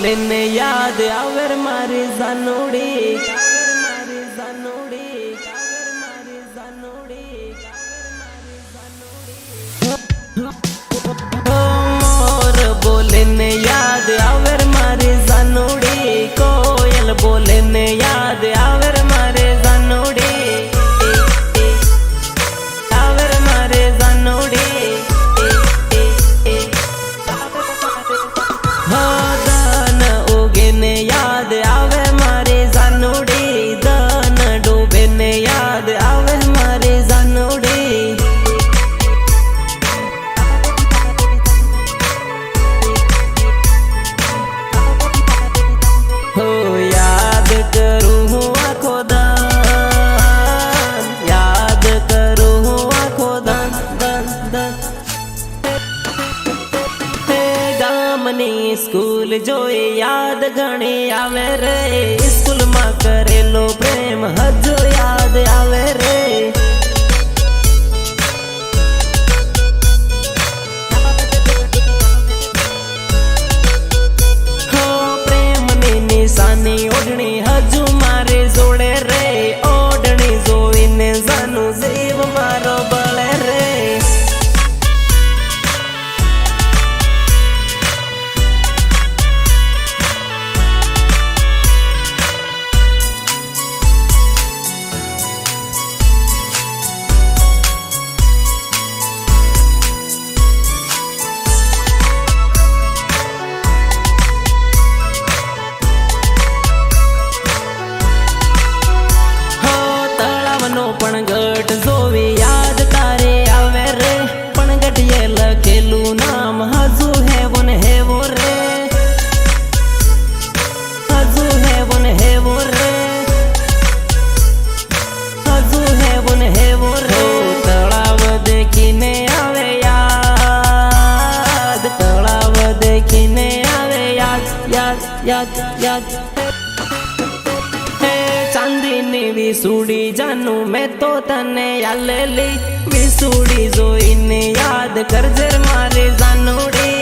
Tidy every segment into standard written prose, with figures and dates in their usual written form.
बोले ने याद आवर मारी जानोड़ी मोर बोले ने याद आवर मारी जानोड़ी कोयल बोले ने याद आवर मारे जानोड़ी आवर मारे जानोड़ी दान उगे ने याद आवे मारे जानोड़ी दान डूबे ने याद आवे मारे जानोड़ी हो याद करूँ हूँ आँखों दान याद करूँ हूँ आँखों दान दान दान गामनी स्कूल जोए याद घणी आवे रे स्कूल में करेलो प्रेम हजू याद आवे रे हो प्रेम नी निशानी ओढ़नी हजू मारे जोड़े रे ओढ़नी जोईने जानू जीव मारो बळे रे पण गट जोवी याद तारे आवे रे पण गटिये लखेलू नाम हजू है वन है वो रे हजू है वन है वो रे हजू है वन है वो रे तलाव देखीने आवे याद तलाव देखीने आवे याद याद याद याद चांदीनी विसूड़ी जानू मैं तो तने यालेली विसूड़ी जोईने याद करजे मारे जानोड़ी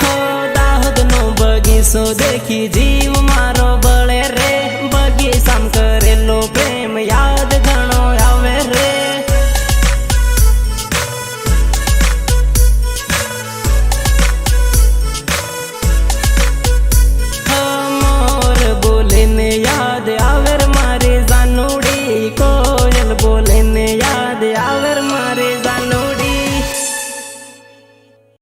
हो दाहोद नो बगीचो देखी जीव मारो